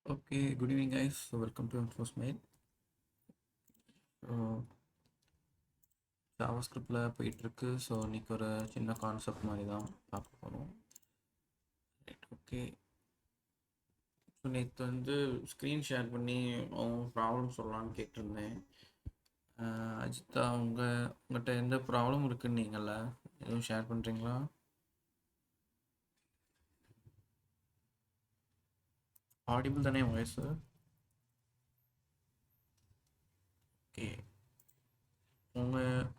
Okay, good evening, guys. So, welcome to InfoSmile. So ஜாவாஸ்கிரிப்டில் போயிட்டுருக்கு. So இன்றைக்கி ஒரு சின்ன கான்செப்ட் மாதிரி தான் பார்க்க போகிறோம். Right, okay. ஸோ நேற்று வந்து ஸ்க்ரீன் ஷேர் பண்ணி அவங்க ப்ராப்ளம் சொல்லலான்னு கேட்டிருந்தேன். அஜித்தா, உங்கள்கிட்ட எந்த ப்ராப்ளம் இருக்குன்னு நீங்கள எதுவும் ஷேர் பண்ணுறீங்களா? ஆடிபிள் தானே வாய்ஸு? ஓகே.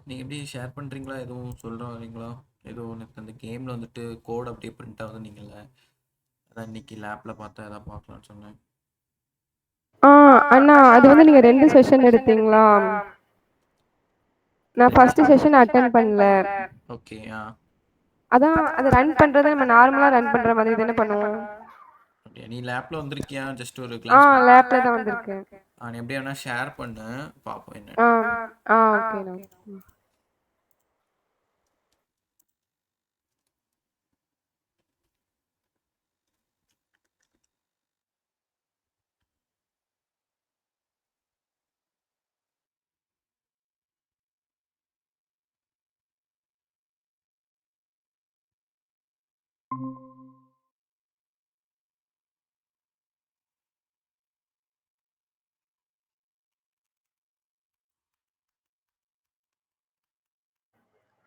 நீங்கள் எப்படி ஷேர் பண்ணுறீங்களா? எதுவும் சொல்கிற வரீங்களா? ஏதோ எனக்கு அந்த கேமில் வந்துட்டு கோட் அப்படியே பிரிண்ட் ஆகுது நீங்கள. அதான் இன்னைக்கு லேப்பில் பார்த்தா எதாவது பார்க்கலான்னு சொன்னேன். ஆ அண்ணா, அது வந்து நீங்க 2 செஷன் எடுத்தீங்களா? நான் ஃபர்ஸ்ட் செஷன் அட்டெண்ட் பண்ணல. ஓகே. அதான் அது ரன் பண்றது நம்ம நார்மலா ரன் பண்ற மாதிரி தானே பண்ணுவோம். அப்படியா? நீ லேப்பில் வந்திருக்கியா? ஜஸ்ட் ஒரு ஆ கிளாஸ் லேப்ல தான் வந்திருக்கேன். நீ எப்படியா வேணா ஷேர் பண்ணு, பார்ப்போம் ஆ என்னன்னு. ஆ ஓகேண்ணா.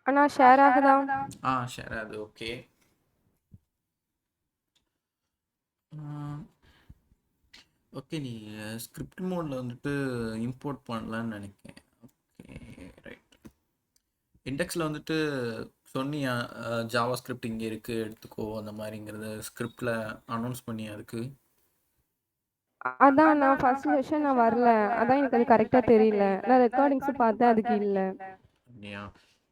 அண்ணா ஷேர் ஆகுதா? ஷேர் அது ஓகே. ஓகே, நீ ஸ்கிரிப்ட் மோடில் வந்துட்டு இம்போர்ட் பண்ணலான்னு நினைக்கிறேன். Okay, right. இண்டெக்ஸில் வந்துட்டு சொன்னியா ஜாவா ஸ்கிரிப்ட் இங்கே இருக்குது எடுத்துக்கோ அந்த மாதிரிங்கிறத ஸ்கிரிப்டில் அனௌன்ஸ் பண்ணி அதுக்கு? அதான் நான் ஃபர்ஸ்ட் செஷன் நான் வரல. அதான் எனக்கு அது கரெக்டா தெரியல. நான் ரெக்கார்டிங்ஸ் பார்த்தேன், அதுக்கு இல்ல. அப்படியா?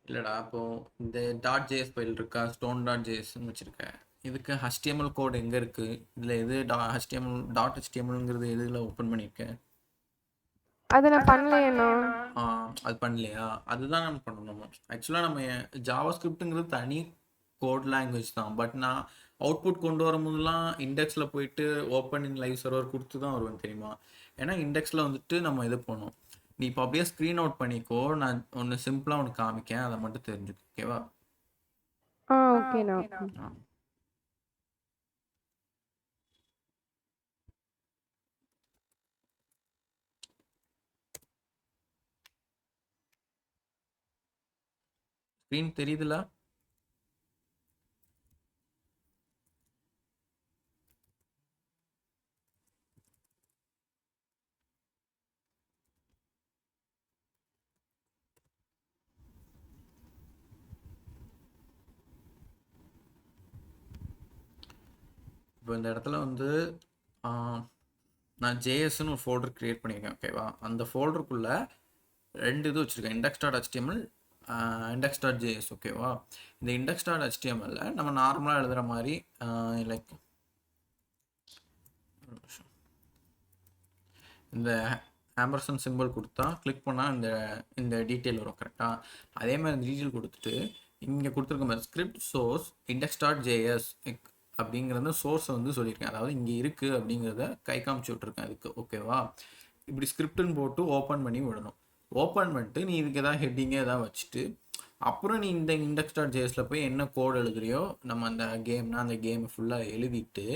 இல்லைடா, இப்போ இந்த டாட் ஜேஎஸ் ஃபைல் இருக்கா, ஸ்டோன் டாட் ஜேஎஸ்ன்னு வச்சுருக்கேன். இதுக்கு HTML கோட் எங்கே இருக்குது? இதில் எது HTML டாட் HTMLங்கிறது எதில் ஓப்பன் பண்ணியிருக்கேன்? அதை நான் பண்ணலையேண்ணா. அது பண்ணலையா? அதுதான் நம்ம பண்ணணும். ஆக்சுவலாக நம்ம ஜாவா ஸ்கிரிப்ட்டுங்கிறது தனி கோட் லாங்குவேஜ் தான். பட் நான் அவுட்புட் கொண்டு வரும்போதெல்லாம் இண்டெக்ஸில் போயிட்டு ஓப்பன் இன் லைவ் சர்வர் கொடுத்து தான் வருவேன், தெரியுமா? ஏன்னா இண்டெக்ஸில் வந்துட்டு நம்ம இது பண்ணோம். நீ இப்போ அப்படியே ஸ்க்ரீன் அவுட் பண்ணிக்கோ. நான் ஒன்று சிம்பிளாக ஒன்று காமிக்கேன், அதை மட்டும் தெரிஞ்சுக்கோ. ஓகேவா? ஓகேண்ணா. ஸ்க்ரீன் தெரியுதுல? இப்போ இந்த இடத்துல வந்து நான் ஜேஎஸ்ன்னு ஒரு ஃபோல்டர் க்ரியேட் பண்ணியிருக்கேன். ஓகேவா? அந்த ஃபோல்டருக்குள்ளே 2 இது வச்சுருக்கேன், index dot HTML, index dot JS. ஓகேவா? இந்த இண்டெக்ஸ் டாட் HTML நம்ம நார்மலாக எழுதுகிற மாதிரி லைக் இந்த ஆம்பர்சன் சிம்பிள் கொடுத்தா கிளிக் பண்ணால் இந்த இந்த டீட்டெயில் வரும். கரெக்டாக? அதே மாதிரி இந்த டீட்டெயில் கொடுத்துட்டு இங்கே கொடுத்துருக்க மாதிரி script source index dot JS அப்படிங்கிறத சோர்ஸை வந்து சொல்லியிருக்கேன். அதாவது இங்கே இருக்குது அப்படிங்கிறத கை காமிச்சு விட்ருக்கேன் அதுக்கு. ஓகேவா? இப்படி ஸ்கிரிப்டுன்னு போட்டு ஓப்பன் பண்ணி விடணும். ஓப்பன் பண்ணிட்டு நீ இதுக்கு எதாவது ஹெட்டிங்கே எதாவது வச்சுட்டு அப்புறம் நீ இந்த இண்டெக்ஸ் டாட் ஜேஎஸில் போய் என்ன கோட் எழுதுறியோ, நம்ம அந்த கேம்னா அந்த கேமை ஃபுல்லாக எழுதிட்டு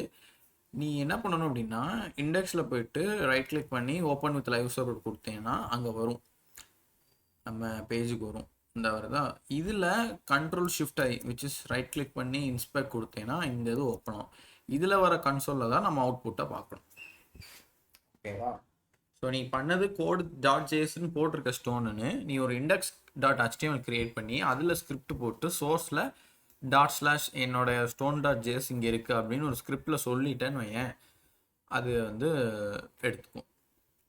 நீ என்ன பண்ணணும் அப்படின்னா இண்டெக்ஸில் போயிட்டு ரைட் கிளிக் பண்ணி ஓப்பன் வித் லைவ் சர்வர் கொடுத்தேன்னா அங்கே வரும், நம்ம பேஜுக்கு வரும். இந்த வருதா? இதில் control shift I which is right click பண்ணி இன்ஸ்பெக்ட் கொடுத்தேன்னா இந்த இது ஓப்பன் ஆகும். இதில் வர கன்சோலில் தான் நம்ம அவுட்புட்டை பார்க்கணும். ஓகேவா? ஸோ நீ பண்ணது கோட் டாட் ஜேஎஸ்ன்னு போட்டிருக்க ஸ்டோனுன்னு நீ ஒரு இண்டெக்ஸ் டாட் HTML கிரியேட் பண்ணி அதில் ஸ்கிரிப்ட் போட்டு சோர்ஸில் டாட் ஸ்லாஷ் என்னோட ஸ்டோன் டாட் ஜேஎஸ் இங்கே இருக்குது அப்படின்னு ஒரு ஸ்கிரிப்டில் சொல்லிட்டேன்னு வையேன், அது வந்து எடுத்துக்கும்.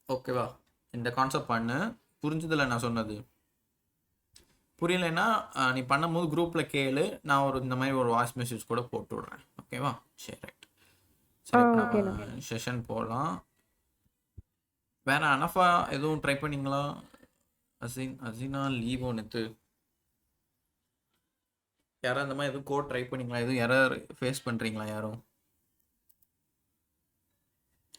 ஓகேவா? இந்த கான்செப்ட் பண்ணு. புரிஞ்சதில்ல நான் சொன்னது? புரியலைன்னா நீ பண்ணும்போது குரூப்பில் கேளு, நான் ஒரு இந்த மாதிரி ஒரு வாய்ஸ் மெசேஜ் கூட போட்டு விட்றேன். ஓகேவா? சரி, ரைட். சரி, இப்போ ஓகேண்ணா. நம்ம செஷன் போகலாம். வேற அனஃபா எதுவும் ட்ரை பண்ணீங்களா? அசினா லீவோ நேற்று யாரும் அந்த மாதிரி எதுவும் கோட் ட்ரை பண்ணீங்களா? எதுவும் யாரும் ஃபேஸ் பண்ணுறீங்களா யாரும்?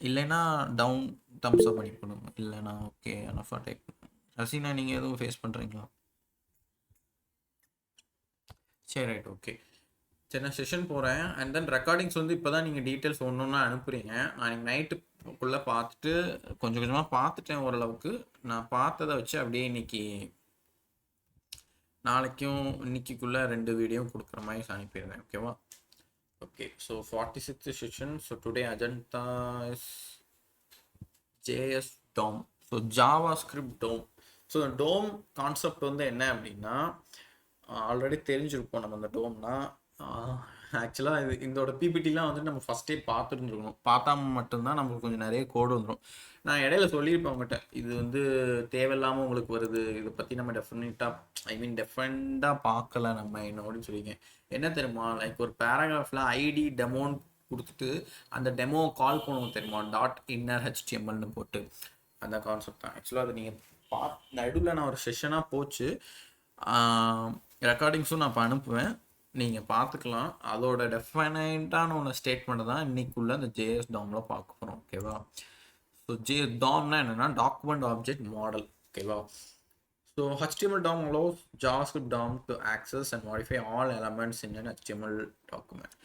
இல்லைன்னா டவுன் தம்ஸ் அப் பண்ணி பண்ணுங்க, இல்லைன்னா ஓகே அனஃபா டைப். ஹசீனா நீங்கள் எதுவும் ஃபேஸ் பண்ணுறீங்களா? சரி ரைட் ஓகே. சரி நான் செஷன் போகிறேன். அண்ட் தென் ரெக்கார்டிங்ஸ் வந்து இப்போ தான் நீங்கள் டீட்டெயில்ஸ் ஒன்று ஒன்றா அனுப்புகிறீங்க. நான் இன்னைக்கு நைட்டுக்குள்ளே பார்த்துட்டு கொஞ்சம் கொஞ்சமாக பார்த்துட்டேன் ஓரளவுக்கு. நான் பார்த்ததை வச்சு அப்படியே இன்னைக்கு நாளைக்கும் இன்னைக்குள்ளே 2 வீடியோ கொடுக்குற மாதிரி அனுப்பிடுறேன். ஓகேவா? Okay. So 46th session. So today agenda is JS DOM. So JavaScript DOM. So DOM concept வந்து என்ன அப்படின்னா, ஆல்ரெடி தெரிஞ்சிருப்போம் நம்ம அந்த டோம்னா. ஆக்சுவலாக இதோட பிபிடிலாம் வந்து நம்ம ஃபஸ்ட்டே பார்த்துருந்துருக்கணும். பார்த்தா மட்டும்தான் நமக்கு கொஞ்சம் நிறைய கோடு வந்துடும். நான் இடையில சொல்லியிருப்பேன் உங்கள்கிட்ட, இது வந்து தேவையில்லாமல் உங்களுக்கு வருது, இதை பற்றி நம்ம டெஃபரெண்டாக பார்க்கல நம்ம என்னோடன்னு சொல்லியிருக்கேன். என்ன தெரியுமா, லைக் ஒரு பேராகிராஃபில் ஐடி டெமோன்னு கொடுத்துட்டு அந்த டெமோ கால் பண்ணுவோம் தெரியுமா, .inner.htmlனு போட்டு. அந்த கான்செப்ட் தான் ஆக்சுவலாக. அது நீங்கள் நடுவில் நான் ஒரு செஷனாக போச்சு, ரெக்கார்டிங்ஸும் நான் இப்போ அனுப்புவேன், நீங்கள் பார்த்துக்கலாம். அதோட டெஃபினைட்டான ஒன்று ஸ்டேட்மெண்ட் தான் இன்னைக்குள்ள அந்த JS DOMல பார்க்க போகிறோம். ஓகேவா? ஸோ DOMனா என்னென்னா டாக்குமெண்ட் ஆப்ஜெக்ட் மாடல். ஓகேவா? So HTML DOM allows JavaScript DOM to access and modify all elements in an HTML document.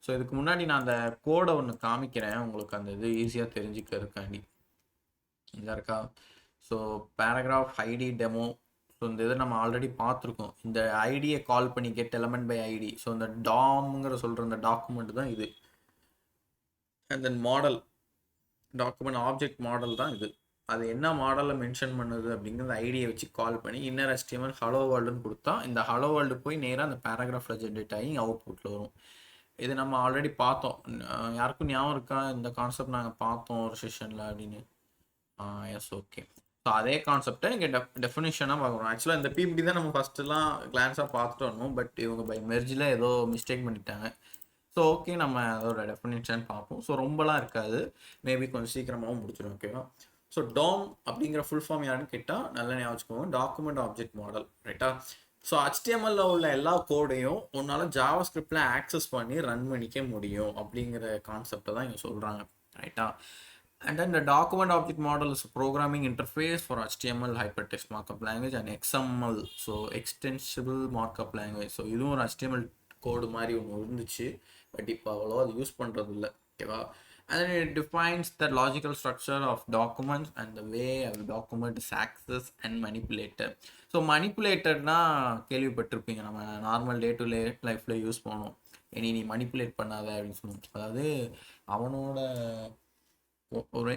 So இதுக்கு முன்னாடி நான் அந்த கோடை ஒன்று காமிக்கிறேன் உங்களுக்கு, அந்த இது ஈஸியாக தெரிஞ்சுக்கிறதுக்காண்டி. இங்கே இருக்கா? So paragraph ID demo. So இந்த இதை நம்ம ஆல்ரெடி பார்த்துருக்கோம். இந்த ஐடியை கால் பண்ணி get element by ID. So இந்த டாம்ங்கிற சொல்கிற இந்த டாக்குமெண்ட் தான் இது. And then model, document object model தான் இது. அது என்ன மாடலில் மென்ஷன் பண்ணுது அப்படிங்கிறது ஐடியை வச்சு கால் பண்ணி இன்னர் HTML ஹலோ வேர்ல்டுன்னு கொடுத்தா இந்த ஹலோ வேர்ல்டு போய் நேராக அந்த பேராகிராஃபில் ஜென்ரேட் ஆகி அவுட்புட்டில் வரும். இது நம்ம ஆல்ரெடி பார்த்தோம். யாருக்கும் ஞாபகம் இருக்கா இந்த கான்செப்ட் நாங்கள் பார்த்தோம் ஒரு செஷனில் அப்படின்னு? S okay. ஸோ அதே கான்செப்டை இங்கே டெஃபினிஷனாக பார்க்கணும். ஆக்சுவலாக இந்த பிபிடி தான் நம்ம ஃபஸ்ட்டுலாம் கிளான்ஸாக பார்த்துட்டு வரணும், பட் இவங்க பை மெர்ஜில் ஏதோ மிஸ்டேக் பண்ணிட்டாங்க. ஸோ ஓகே, நம்ம அதோட டெஃபினிஷன் பார்ப்போம். ஸோ ரொம்பலாம் இருக்காது, மேபி கொஞ்சம் சீக்கிரமாகவும் முடிச்சிடும். ஓகேவா? ஸோ DOM அப்படிங்கிற ஃபுல் ஃபார்ம் யாருன்னு கேட்டால் நல்லா ஞாபகம் வச்சுக்கோங்க, டாக்குமெண்ட் ஆப்ஜெக்ட் மாடல். ரைட்டா? ஸோ HTML உள்ள எல்லா கோடையும் உன்னால் JavaScriptல ஆக்சஸ் பண்ணி ரன் பண்ணிக்க முடியும் அப்படிங்கிற கான்செப்டை தான் இங்கே சொல்கிறாங்க. ரைட்டா? And then the document object model is a programming interface for HTML, hypertext markup language and XML, so extensible markup language. So இதுவும் ஒரு HTML கோடு மாதிரி ஒன்று இருந்துச்சு, பட் இப்போ அவ்வளோ அது யூஸ் பண்ணுறது இல்லை. ஓகேவா? And then it defines the logical structure of documents and the way a document is accessed and manipulated. So மனிப்புலேட்டட்னா கேள்விப்பட்டிருப்பீங்க, நம்ம நார்மல் டே டு டே லைஃப்பில் யூஸ் பண்ணுவோம். நீ மனிப்புலேட் பண்ணாத அப்படின்னு சொல்லுவோம். அதாவது அவனோட ஒரு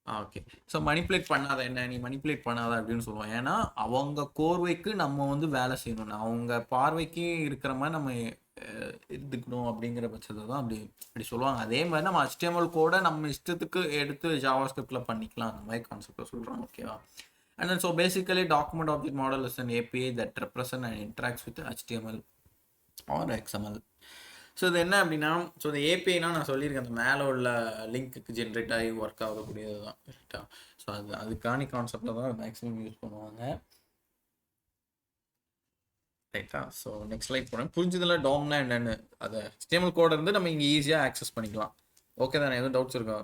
ஓகே. ஸோ மனிப்புலேட் பண்ணாத, என்ன நீ மனிப்புலேட் பண்ணாத அப்படின்னு சொல்லுவோம். ஏன்னா அவங்க கோர்வைக்கு நம்ம வந்து வேலை செய்யணும், அவங்க பார்வைக்கு இருக்கிற மாதிரி நம்ம எடுத்துக்கணும் அப்படிங்கிற பட்சத்தை தான் அப்படி சொல்லுவாங்க. அதே மாதிரி நம்ம HTML கூட நம்ம இஷ்டத்துக்கு எடுத்து JavaScriptல பண்ணிக்கலாம், அந்த மாதிரி கான்செப்டை சொல்கிறாங்க. ஓகேவா? And then so basically document object model is an API that represents and interacts with HTML or XML. So இது என்ன அப்படின்னா, ஸோ இந்த ஏபிஐனா நான் சொல்லியிருக்கேன், அந்த மேலே உள்ள லிங்க்குக்கு ஜென்ரேட் ஆகி ஒர்க் ஆகக்கூடியது தான். ரைட்டா? ஸோ அதுக்கான கான்செப்டில் தான் மேக்ஸிமம் யூஸ் பண்ணுவாங்க. ரைட்டா? ஸோ நெக்ஸ்ட் லைட் போகிறேன். புரிஞ்சதில்ல டோம்னா என்னென்னு, அதை HTML கோட் இருந்து நம்ம இங்கே ஈஸியாக ஆக்சஸ் பண்ணிக்கலாம். ஓகே தானே? எதுவும் டவுட்ஸ் இருக்கா?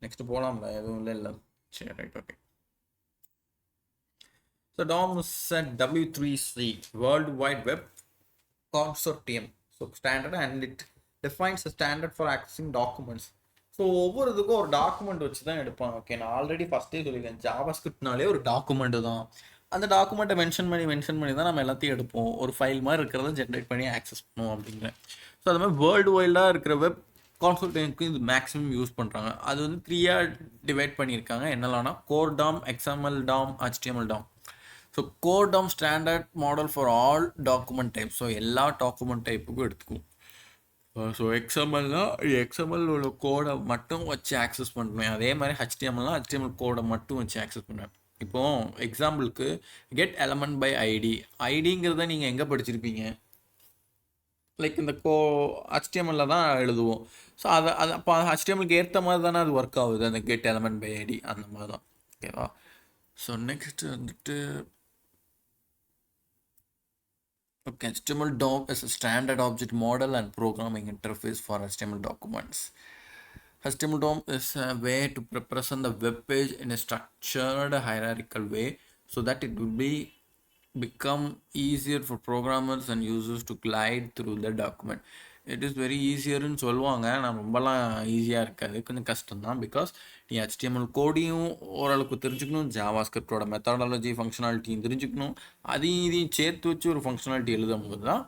நெக்ஸ்ட் போகலாம்ல? எதுவும் இல்லை. சரி right okay. So DOM is a W3C, World Wide Web Consortium. So standard and it defines a standard for accessing documents. So ஒவ்வொரு இதுக்கும் ஒரு டாக்குமெண்ட் வச்சு தான் எடுப்பாங்க. ஓகே, நான் ஆல்ரெடி ஃபஸ்ட்டே சொல்லியிருக்கேன், JavaScriptனாலே ஒரு டாக்குமெண்ட்டு தான். அந்த டாக்குமெண்ட்டை மென்ஷன் பண்ணி தான் நம்ம எல்லாத்தையும் எடுப்போம், ஒரு ஃபைல் மாதிரி இருக்கிறத ஜென்ரேட் பண்ணி ஆக்சஸ் பண்ணுவோம் அப்படிங்கிறேன். ஸோ அது மாதிரி வேர்ல்டு வைல்டாக இருக்கிற வெப் கான்சல்டிங்க்கு இது மேக்ஸிமம் யூஸ் பண்ணுறாங்க. அது வந்து 3ஆக டிவைட் பண்ணியிருக்காங்க. என்னெல்லாம்னா core DOM, XML DOM, HTML DOM. So core DOM standard model for all document type. So எல்லா டாக்குமெண்ட் டைப்புக்கும் எடுத்துக்கும். ஸோ XMLனா XML உள்ள கோடை மட்டும் வச்சு ஆக்சஸ் பண்ணுவேன். அதே மாதிரி HTMLனா HTML கோடை மட்டும் வச்சு ஆக்சஸ் பண்ணுவேன். இப்போது எக்ஸாம்பிளுக்கு கெட் எலமெண்ட் பை ஐடி. ஐடிங்கிறத நீங்கள் எங்கே படிச்சிருப்பீங்க? லைக் இந்த HTML தான் எழுதுவோம். ஸோ அது அப்போ HTMLக்கு ஏற்ற மாதிரி தானே அது ஒர்க் ஆகுது, அந்த கெட் எலமெண்ட் பை ஐடி அந்த மாதிரி தான். ஓகேவா? ஸோ நெக்ஸ்ட் வந்துட்டு Okay, HTML DOM is a standard object model and programming interface for HTML documents. HTML DOM is a way to represent the web page in a structured hierarchical way so that it will become easier for programmers and users to glide through the document. It is very easierன்னு சொல்லுவாங்க, நான் ரொம்பலாம் ஈஸியாக இருக்காது, கொஞ்சம் கஷ்டம்தான். Because நீ HTML கோடையும் ஓரளவுக்கு தெரிஞ்சுக்கணும், ஜாவா ஸ்கிரிப்டோட மெத்தடாலஜி ஃபங்க்ஷனாலிட்டியும் தெரிஞ்சுக்கணும், அதையும் இதையும் சேர்த்து வச்சு ஒரு ஃபங்க்ஷனாலிட்டி எழுதும் போது தான்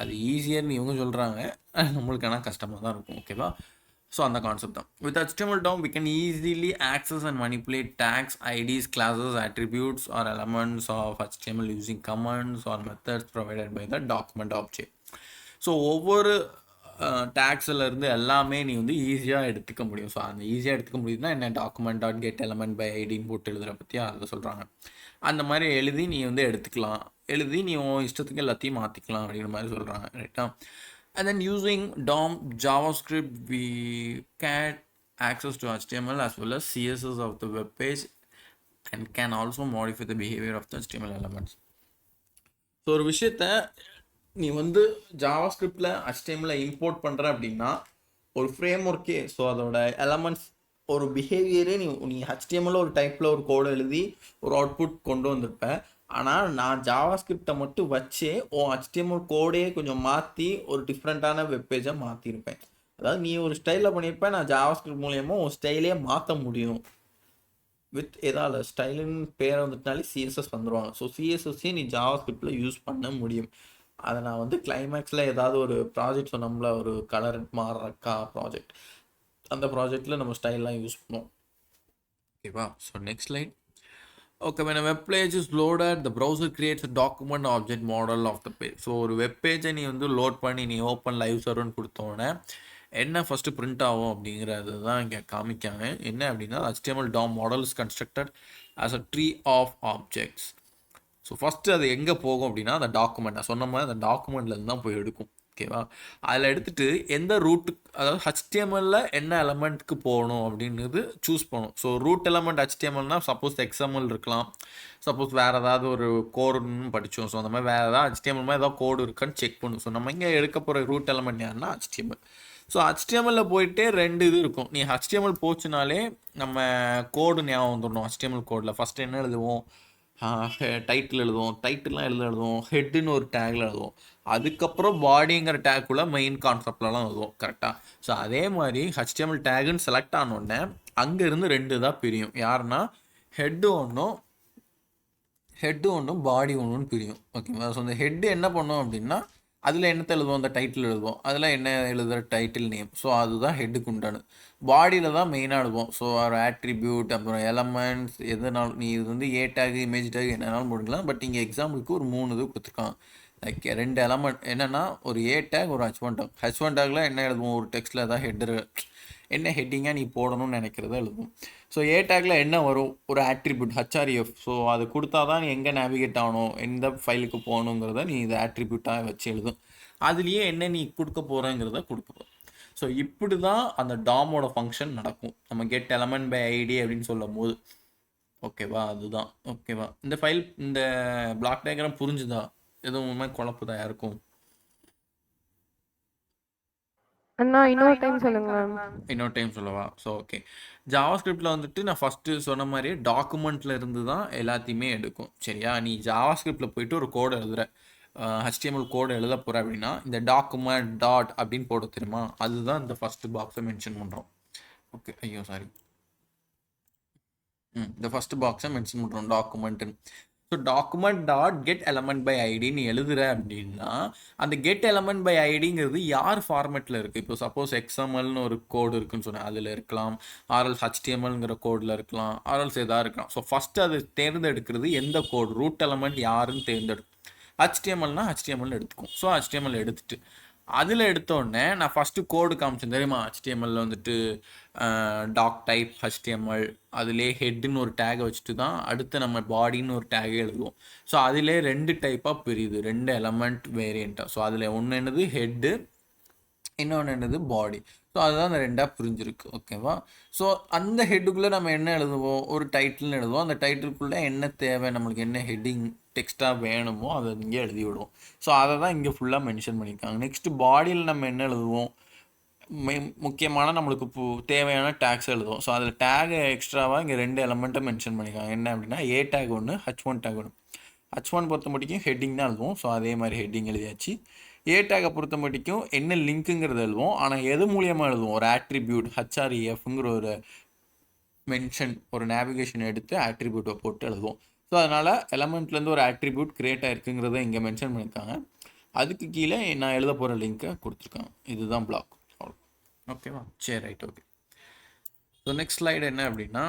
அது ஈஸியர்னு இவங்க சொல்கிறாங்க, நம்மளுக்கு ஆனால் கஷ்டமாக தான் இருக்கும். ஓகேவா? ஸோ அந்த கான்செப்ட் தான். With HTML DOM we can easily access and manipulate tags, IDs, classes, attributes or elements of HTML using commands or methods provided by the document object. So ஒவ்வொரு டேக்ஸில் இருந்து எல்லாமே நீ வந்து ஈஸியாக எடுத்துக்க முடியும். ஸோ அந்த ஈஸியாக எடுத்துக்க முடியுதுன்னா என்ன, document dot get element by ஐடின்னு போட்டு எழுதுகிற பற்றியா அதை சொல்கிறாங்க. அந்த மாதிரி எழுதி நீ வந்து எடுத்துக்கலாம், எழுதி நீ உன் இஷ்டத்துக்கு எல்லாத்தையும் மாற்றிக்கலாம் அப்படிங்கிற மாதிரி சொல்கிறாங்க. ரைட்டா? And then using DOM JavaScript, we can access to HTML as well as CSS of the web page and can also modify the behavior of the HTML elements. So ஒரு விஷயத்த நீ வந்து ஜாவாஸ்கிரிப்டில் HTML இம்போர்ட் பண்ணுற அப்படின்னா ஒரு frame ஒர்க்கே, so அதோட elements ஒரு பிஹேவியரே நீ HTML ஒரு டைப்பில் ஒரு கோடு எழுதி ஒரு அவுட்புட் கொண்டு வந்திருப்பேன். ஆனால் நான் ஜாவாஸ்கிரிப்டை மட்டும் வச்சே HTML கோடே கொஞ்சம் மாற்றி ஒரு டிஃப்ரெண்ட்டான வெப்பேஜை மாற்றிருப்பேன். அதாவது நீ ஒரு ஸ்டைலில் பண்ணியிருப்பேன், நான் ஜாவாஸ்கிரிப்ட் மூலயமா ஒரு ஸ்டைலே மாற்ற முடியும். வித் ஏதாவது ஸ்டைலுன்னு பேரை வந்துட்டாலே CSS வந்துடுவாங்க. ஸோ CSSஸே நீ ஜாவாஸ்கிரிப்டில் யூஸ் பண்ண முடியும். அதை நான் வந்து கிளைமேக்ஸில் ஏதாவது ஒரு ப்ராஜெக்ட் சொன்னோம்ல, ஒரு கலர் மாறக்கா ப்ராஜெக்ட், அந்த ப்ராஜெக்டில் நம்ம ஸ்டைல்லாம் யூஸ் பண்ணுவோம். ஓகேவா? So next line. Okay, when a web page is loaded, the browser creates a document object model of the page. So ஒரு வெப் பேஜை நீ வந்து லோட் பண்ணி நீ ஓப்பன் லைவ் சர்வர்னு கொடுத்தோன்னே என்ன ஃபஸ்ட்டு பிரிண்ட் ஆகும் அப்படிங்கிறது தான் இங்கே காமிக்காங்க. என்ன அப்படின்னா HTML DOM model is constructed as a tree of objects. So first அது எங்கே போகும் அப்படின்னா அந்த டாக்குமெண்ட், நான் சொன்ன மாதிரி அந்த டாக்குமெண்ட்லேருந்து தான் போய் எடுக்கும். ஓகேவா? அதில் எடுத்துகிட்டு எந்த ரூட்டுக்கு, அதாவது HTML என்ன எலமெண்ட்டுக்கு போகணும் அப்படின்றது சூஸ் பண்ணும். ஸோ ரூட் எலமெண்ட் HTMLனால் சப்போஸ் XML இருக்கலாம், சப்போஸ் வேறு ஏதாவது ஒரு கோடுன்னு படித்தோம். ஸோ அந்த மாதிரி வேறு ஏதாவது HTML மாதிரி ஏதாவது கோடு இருக்கான்னு செக் பண்ணும். ஸோ நம்ம இங்கே எடுக்க போகிற ரூட் எலமெண்ட் யாருன்னா HTML. ஸோ HTML போயிட்டே ரெண்டு இது இருக்கும். நீ HTML போச்சுனாலே நம்ம கோடு ஞாபகம் வந்துடணும். HTML கோடில் ஃபஸ்ட்டு என்ன எழுதுவோம், டைட்டில் எழுதுவோம், டைட்டில்லாம் எழுதுவோம், ஹெட்டுன்னு ஒரு டேக்கில் எழுதுவோம், அதுக்கப்புறம் பாடிங்கிற டேக்குள்ளே மெயின் கான்செப்ட்லலாம் எழுதுவோம். கரெக்டாக? ஸோ அதே மாதிரி HTML டேகுன்னு செலக்ட் ஆனோடனே அங்கேருந்து ரெண்டு தான் பிரியும். யாருன்னா ஹெட்டு ஒன்றும் பாடி ஒன்றுன்னு பிரியும். ஓகேவா? ஸோ அந்த ஹெட்டு என்ன பண்ணோம் அப்படின்னா அதில் என்னத்தை எழுதுவோம், அந்த டைட்டில் எழுதுவோம், அதில் என்ன எழுதுகிற டைட்டில் நேம், ஸோ அதுதான் ஹெட்டுக்கு உண்டானது. பாடியில் தான் மெயினாக எழுதுவோம். ஸோ ஒரு ஆட்ரிபியூட், அப்புறம் எலமெண்ட்ஸ், எதுனாலும் நீ இது வந்து ஏ டேக், இமேஜ் டேக் என்னன்னாலும் போட்டுக்கலாம். பட் இங்கே எக்ஸாம்பிளுக்கு ஒரு 3 இது கொடுத்துருக்காங்க. லைக் 2 எலமெண்ட் என்னென்னா ஒரு ஏ டேக், ஒரு H1 டேக். H1 டேக்கில் என்ன எழுதுவோம், ஒரு டெக்ஸ்ட்டில் ஏதாவது ஹெட்டரு, என்ன ஹெட்டிங்காக நீ போடணும்னு நினைக்கிறத எழுதுவோம். ஸோ ஏ டேக்கில் என்ன வரும், ஒரு ஆட்ரிபியூட் href. ஸோ அது கொடுத்தா தான் நீ எங்கே நேவிகேட் ஆகணும், எந்த ஃபைலுக்கு போகணுங்கிறத நீ இதை ஆட்ரிபியூட்டாக வச்சு எழுதும். அதுலேயே என்ன நீ கொடுக்க போகிறேங்கிறத கொடுக்குறோம். ஸோ இப்படி தான் அந்த டாமோட ஃபங்க்ஷன் நடக்கும் நம்ம கெட் எலமெண்ட் பை ஐடி அப்படின்னு சொல்லும் போது. ஓகேவா? அதுதான். ஓகேவா? இந்த ஃபைல், இந்த பிளாக் டயக்ராம் புரிஞ்சுதா? எதுவுமே குழப்பதா யாருக்கும்? அண்ணா இன்னொரு டைம் சொல்லுங்க மேம். இன்னொரு டைம் சொல்லவா? ஸோ ஓகே, ஜாவாஸ்கிரிப்டில் வந்துட்டு நான் ஃபஸ்ட்டு சொன்ன மாதிரியே டாக்குமெண்ட்டில் இருந்து தான் எல்லாத்தையுமே எடுக்கும். சரியா? நீ ஜாவாஸ்கிரிப்டில் போயிட்டு ஒரு கோடு எழுதுகிற, HTML கோடு எழுத போகிற அப்படின்னா இந்த டாக்குமெண்ட் டாட் அப்படின்னு போட தெரியுமா, அதுதான் இந்த ஃபஸ்ட்டு பாக்ஸை மென்ஷன் பண்ணுறோம். ஓகே, ஐயோ சாரி, இந்த ஃபஸ்ட்டு பாக்ஸை மென்ஷன் பண்ணுறோம் டாக்குமெண்ட்டுன்னு. So document dot get element by ஐடின்னு எழுதுகிற அப்படின்னா அந்த கெட் எலமெண்ட் பை ஐடிங்கிறது யார் ஃபார்மேட்டில் இருக்குது. இப்போ சப்போஸ் XMLனு ஒரு கோடு இருக்குன்னு சொன்னேன், அதில் இருக்கலாம், ஆர்எல்ஸ் HTMLங்கிற கோடில் இருக்கலாம், ஆர்எல்ஸ் எதாக இருக்கலாம். ஸோ ஃபஸ்ட்டு அது தேர்ந்தெடுக்கிறது எந்த கோடு, ரூட் எலமெண்ட் யாருன்னு தேர்ந்தெடுக்கும். HTMLனா HTML எடுத்துக்கும். ஸோ HTML எடுத்துட்டு அதில் எடுத்தோடனே நான் ஃபஸ்ட்டு கோடு காமிச்சேன் தெரியுமா, HTML வந்துட்டு டாக் டைப் HTML, அதிலே ஹெட்டுன்னு ஒரு டேகை வச்சுட்டு தான் அடுத்து நம்ம பாடின்னு ஒரு டேகே எழுதுவோம். ஸோ அதிலே 2 டைப்பாக பிரியுது, 2 எலமெண்ட் வேரியண்ட்டாக. ஸோ அதில் ஒன்று என்னது ஹெட்டு, இன்னொன்று என்னது பாடி. ஸோ அதுதான் அந்த 2ஆக புரிஞ்சிருக்கு. ஓகேவா? ஸோ அந்த ஹெட்டுக்குள்ளே நம்ம என்ன எழுதுவோம், ஒரு டைட்டில்னு எழுதுவோம். அந்த டைட்டிலுக்குள்ளே என்ன தேவை, நம்மளுக்கு என்ன ஹெட்டிங் டெக்ஸ்ட்டாக வேணுமோ அதை இங்கே எழுதி விடுவோம். ஸோ அதை தான் இங்கே ஃபுல்லாக மென்ஷன் பண்ணியிருக்காங்க. நெக்ஸ்ட்டு பாடியில் நம்ம என்ன எழுதுவோம், முக்கியமான நம்மளுக்கு தேவையான டேக்ஸ் எழுதுவோம். ஸோ அதில் டேக் எக்ஸ்ட்ராவாக இங்கே 2 எலமெண்ட்டை மென்ஷன் பண்ணியிருக்காங்க. என்ன அப்படின்னா ஏ டேக் ஒன்று, H1 டேக் ஒன்று. H1 பொறுத்த மட்டும் ஹெட்டிங் தான் எழுதுவோம். ஸோ அதே மாதிரி ஹெட்டிங் எழுதியாச்சு. ஏ டேக்கை பொறுத்த மட்டும் என்ன லிங்க்குங்கிறது எழுதுவோம். ஆனால் எது மூலியமாக எழுதுவோம், ஒரு ஆட்ரிபியூட் HREFங்கிற ஒரு மென்ஷன், ஒரு நேவிகேஷன் எடுத்து ஆட்ரிபியூட்டை போட்டு எழுதுவோம். ஸோ அதனால் எலமெண்ட்லேருந்து ஒரு ஆட்ரிபியூட் க்ரியேட் ஆகிருக்குங்கிறத இங்கே மென்ஷன் பண்ணியிருக்காங்க. அதுக்கு கீழே நான் எழுத போகிற லிங்க்கை கொடுத்துருக்காங்க. இதுதான் பிளாக். ஓகேவா, சரி, right, okay. So next slide என்ன அப்படின்னா,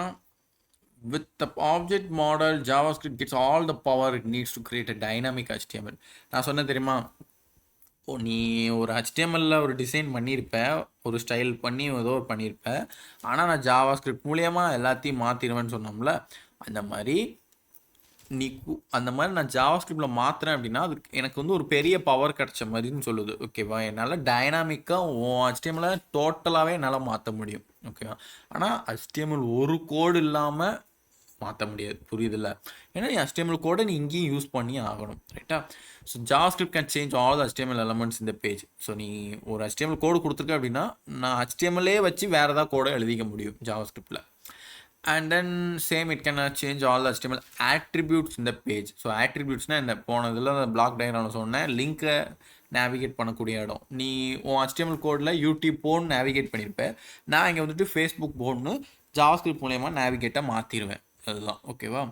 with the object model JavaScript gets all the power it needs to create a dynamic HTML. நான் சொன்னேன் தெரியுமா, நீ ஒரு HTML ஒரு டிசைன் பண்ணியிருப்ப, ஒரு ஸ்டைல் பண்ணி ஏதோ ஒரு பண்ணியிருப்ப, ஆனால் நான் ஜாவாஸ்கிரிப்ட் மூலியமாக எல்லாத்தையும் மாற்றிடுவேன்னு சொன்னோம்ல, அந்த மாதிரி நான் ஜாவாஸ்கிரிப்டில் மாற்றுறேன் அப்படின்னா அதுக்கு எனக்கு வந்து ஒரு பெரிய பவர் கிடச்ச மாதிரின்னு சொல்லுது. ஓகேவா, என்னால் டைனாமிக்காக HTML டோட்டலாகவே என்னால் மாற்ற முடியும். ஓகேவா, ஆனால் HTML ஒரு கோடு இல்லாமல் மாற்ற முடியாது. புரியுதில்ல, ஏன்னா நீ HTML கோடை நீ இங்கேயும் யூஸ் பண்ணி ஆகணும். ரைட்டா? So JavaScript can change all the HTML elements இந்த பேஜ். ஸோ நீ ஒரு HTML கோடு கொடுத்துருக்க அப்படின்னா நான் HTMLே வச்சு வேறு ஏதாவது கோடை எழுதிக்க முடியும் ஜாவாஸ்கிரிப்டில். And then same it can change all the HTML attributes in the page. So ஆட்ரிபியூட்ஸ்னால் இந்த போனதில் அந்த பிளாக் டயக்ராமில் சொன்னேன், லிங்க்கை நேவிகேட் பண்ணக்கூடிய இடம். நீ உன் HTML கோடில் யூடியூப் போன்னு நேவிகேட் பண்ணியிருப்பேன், நான் இங்கே வந்துட்டு ஃபேஸ்புக் போன்னு ஜாவாஸ்கிரிப்ட் மூலயமா நேவிகேட்டை மாற்றிடுவேன். அதுதான். ஓகேவா.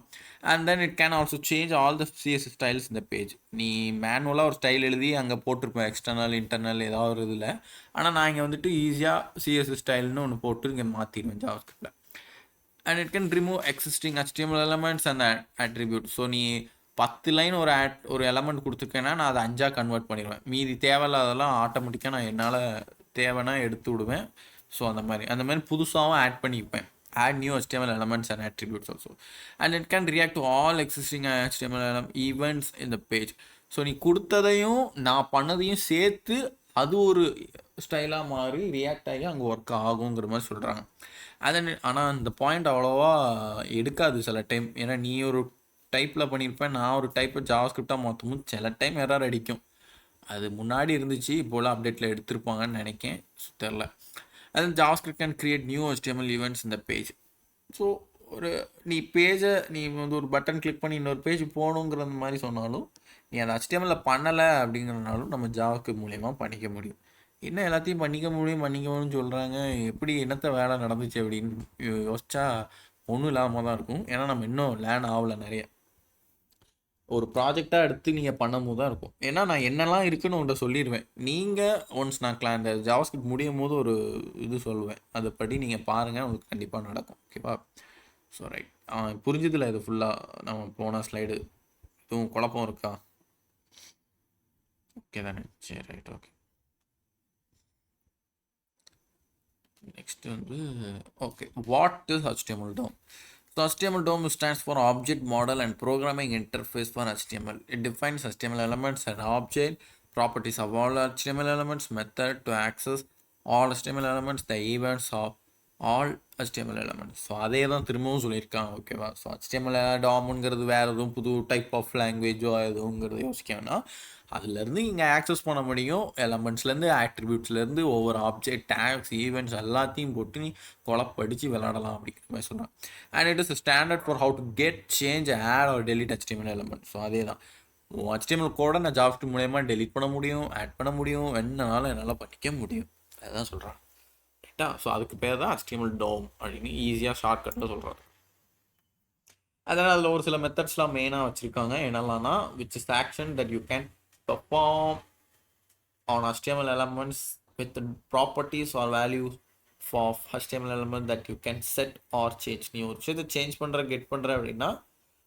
And then it can also change all the CSS styles இந்த பேஜ். நீ மேனுவலாக ஒரு ஸ்டைல் எழுதி அங்கே போட்டிருப்பேன், எக்ஸ்டர்னல் இன்டர்னல் ஏதாவது ஒரு இதில். ஆனால் நான் இங்கே வந்துட்டு ஈஸியாக CSS ஸ்டைல்னு ஒன்று போட்டு இங்கே மாற்றிடுவேன் ஜாவாஸ்கிரிப்டில். And it can remove existing HTML elements and attributes. So நீ 10 லைன் ஒரு எலமெண்ட் கொடுத்துருக்கேன்னா நான் அதை 5ஆக கன்வெர்ட் பண்ணிடுவேன். மீதி தேவையில்லாதெல்லாம் ஆட்டோமேட்டிக்காக நான் என்னால் தேவைன்னா எடுத்து விடுவேன். ஸோ அந்த மாதிரி புதுசாகவும் ஆட் பண்ணிப்பேன். add new HTML elements and attributes also. And it can react to all existing HTML events in the page. So நீ கொடுத்ததையும் நான் பண்ணதையும் சேர்த்து அது ஒரு ஸ்டைலாக மாறி ரியாக்ட் ஆகி அங்கே ஒர்க் ஆகுங்கிற மாதிரி சொல்கிறாங்க. ஆனால் அந்த பாயிண்ட் அவ்வளோவா எடுக்காது சில டைம். ஏன்னா நீ ஒரு டைப்பில் பண்ணியிருப்பேன், நான் ஒரு டைப்பை ஜாவாஸ்கிரிப்டாக மாற்றும் சில டைம் எரர் அடிக்கும். அது முன்னாடி இருந்துச்சு, இப்போலாம் அப்டேட்டில் எடுத்திருப்பாங்கன்னு நினைக்கேன், தெரில. அது JavaScript can create new HTML events இந்த பேஜ். ஸோ நீ பேஜை நீ வந்து ஒரு பட்டன் கிளிக் பண்ணி இன்னொரு பேஜ் போகணுங்கிற மாதிரி சொன்னாலும், நீ அதை HTML பண்ணலை அப்படிங்கிறனாலும் நம்ம ஜாவாஸ்கிரிப்ட் மூலயமா பண்ணிக்க முடியும். என்ன எல்லாத்தையும் பண்ணிக்க முடியும்னு சொல்கிறாங்க, எப்படி என்னத்த வேலை நடந்துச்சு அப்படின்னு யோசிச்சா ஒன்றும் இல்லாமல் தான் இருக்கும். ஏன்னா நம்ம இன்னும் லேர்ன் ஆகலை நிறைய. ஒரு ப்ராஜெக்டாக எடுத்து நீங்கள் பண்ணும்போது தான் இருக்கும். ஏன்னா நான் என்னெல்லாம் இருக்குன்னு உங்கள்கிட்ட சொல்லிடுவேன். நீங்கள் ஒன்ஸ் நான் இந்த ஜாவாஸ்கிரிப்ட் முடியும் போது ஒரு இது சொல்லுவேன், அதை படி நீங்கள் பாருங்கள், உங்களுக்கு கண்டிப்பாக நடக்கும். ஓகேவா. ஸோ ரைட், புரிஞ்சதில்லை இது ஃபுல்லாக நம்ம போன ஸ்லைடு எதுவும் குழப்பம் இருக்கா? ஓகே தானே, சரி, ரைட், ஓகே. நெக்ஸ்ட் வந்து okay, what is HTML DOM? So HTML DOM stands for Object Model and Programming Interface for HTML. It defines HTML elements and object properties of all HTML elements, method to access all HTML elements, the events of all HTML elements. So அதே தான் திரும்பவும் சொல்லியிருக்காங்க. ஓகேவா. So HTML DOMங்கிறது வேறு எதுவும் புது type of லாங்குவேஜோ எதுவுங்கிறது யோசிக்கணும்னா அதுலேருந்து இங்கே ஆக்சஸ் பண்ண முடியும். எலமெண்ட்ஸ்லேருந்து ஆட்ரிபியூட்ஸ்லேருந்து ஒவ்வொரு ஆப்ஜெக்ட் டேக்ஸ் ஈவெண்ட்ஸ் எல்லாத்தையும் போட்டு நீ குழப்படிச்சு விளாடலாம் அப்படிங்கிற மாதிரி சொல்கிறான். And it is standard for how to get change add or delete HTML element. So அதே தான் HTML கோடை நான் ஜாவாஸ்கிரிப்ட் மூலயமா டெலிட் பண்ண முடியும், ஆட் பண்ண முடியும், என்னன்னாலும் என்னால் பண்ணிக்க முடியும். அதுதான் சொல்கிறான். ரைட்டா. ஸோ அதுக்கு பேர் தான் HTML DOM அப்படின்னு ஈஸியாக ஷார்ட்கட்டில் சொல்கிறாரு. அதனால் அதில் ஒரு சில மெத்தட்ஸ்லாம் மெயினாக வச்சுருக்காங்க. என்னெல்லாம்னா which is action that you can perform on HTML elements with the properties or values for HTML element that you can set or change. நீ ஒரு விஷயத்தை சேஞ்ச் பண்ணுற கெட் பண்ணுற அப்படின்னா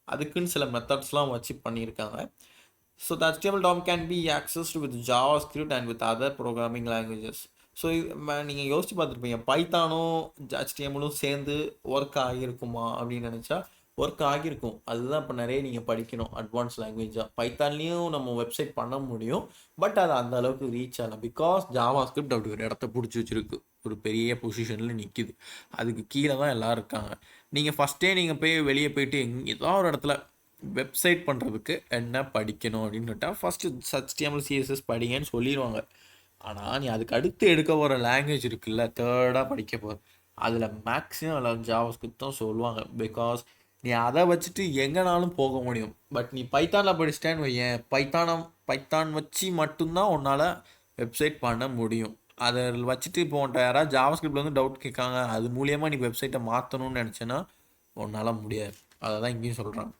அதுக்குன்னு சில மெத்தட்ஸ்லாம் வச்சு பண்ணியிருக்காங்க. So the HTML DOM can be accessed with JavaScript and with other programming languages. So நீங்கள் யோசிச்சு பார்த்துருப்பீங்க, பைத்தானும் HTMLம் சேர்ந்து ஒர்க் ஆகியிருக்குமா அப்படின்னு நினச்சா ஒர்க் ஆகியிருக்கும். அதுதான் இப்போ நிறைய நீங்கள் படிக்கணும் அட்வான்ஸ் லாங்குவேஜாக. பைத்தான்லேயும் நம்ம வெப்சைட் பண்ண முடியும், பட் அது அந்த அளவுக்கு ரீச் ஆகலாம். பிகாஸ் ஜாவாஸ்கிரிப்ட் அப்படி ஒரு இடத்த பிடிச்சி வச்சுருக்கு, ஒரு பெரிய பொசிஷனில் நிற்கிது. அதுக்கு கீழே தான் எல்லோரும் இருக்காங்க. நீங்கள் ஃபஸ்ட்டே நீங்கள் போய் வெளியே போயிட்டு ஏதோ ஒரு இடத்துல வெப்சைட் பண்ணுறதுக்கு என்ன படிக்கணும் அப்படின்னு கேட்டால் ஃபஸ்ட்டு HTML CSS படிங்கன்னு சொல்லிடுவாங்க. ஆனால் நீ அதுக்கு அடுத்து எடுக்க போகிற லாங்குவேஜ் இருக்குல்ல, தேர்டாக படிக்க போகிற, அதில் மேக்ஸிமம் அதில் ஜாவாஸ்கிரிப்ட் தான் சொல்லுவாங்க. பிகாஸ் நீ அதை வச்சுட்டு எங்கேனாலும் போக முடியும். பட் நீ பைத்தானில் படிச்சிட்டேன்னு வையேன், பைத்தான் வச்சு மட்டும்தான் உன்னால் வெப்சைட் பண்ண முடியும். அதை வச்சுட்டு இப்போ உன்ட்ட யாராவது ஜாவாஸ்கிரிப்டில் வந்து டவுட் கேட்காங்க, அது மூலியமாக நீ வெப்சைட்டை மாற்றணும்னு நினச்சேன்னா உன்னால் முடியாது. அதை தான் இங்கேயும் சொல்கிறாங்க.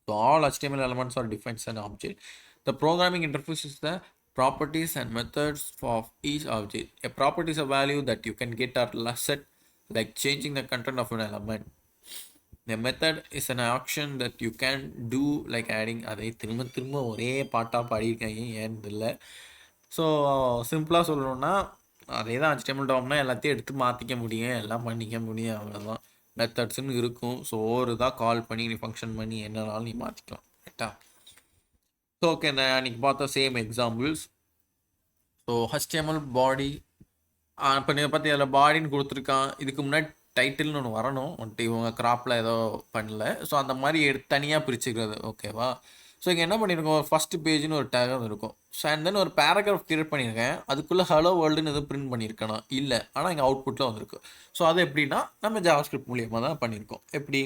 So all HTML elements are defined as an object. The programming interface is the properties and methods of each object. A property is a value that you can get or set, like changing the content of an element. The method is an action that you can do, like adding. அதை திரும்ப திரும்ப ஒரே பாட்டாக பாடியிருக்காங்க, ஏன்னு இல்லை. So சிம்பிளாக சொல்லணும்னா அதே தான் HTML டாம்னா எல்லாத்தையும் எடுத்து மாற்றிக்க முடியும், எல்லாம் பண்ணிக்க முடியும், அவ்வளோதான். மெத்தட்ஸ்ன்னு இருக்கும். ஸோ ஒரு தான் கால் பண்ணி நீ ஃபங்க்ஷன் பண்ணி என்னனாலும் நீ மாற்றிக்கலாம், ரைட்டா? ஸோ ஓகே, நான் அன்றைக்கி பார்த்த சேம் எக்ஸாம்பிள்ஸ். ஸோ HTML பாடி, இப்போ நீங்கள் பார்த்து அதில் பாடின்னு கொடுத்துருக்கான். இதுக்கு முன்னாடி டைட்டில்னு ஒன்று வரணும், வந்துட்டு இவங்க கிராப்பில் ஏதோ பண்ணல. ஸோ அந்த மாதிரி தனியாக பிரிச்சுக்கிறது, ஓகேவா? ஸோ இங்கே என்ன பண்ணியிருக்கோம், ஃபஸ்ட்டு பேஜ்னு ஒரு டேக் இருக்கும். ஸோ அண்ட் தென் ஒரு பேராகிராஃப் கிரியேட் பண்ணியிருக்கேன். அதுக்குள்ளே ஹலோ வேர்ல்டுன்னு எதுவும் பிரிண்ட் பண்ணியிருக்கேனா இல்லை, ஆனால் இங்கே அவுட்புட்டில் வந்திருக்கு. ஸோ அது எப்படின்னா நம்ம ஜாவாஸ்கிரிப்ட் மூலியமாக தான் பண்ணியிருக்கோம். எப்படி?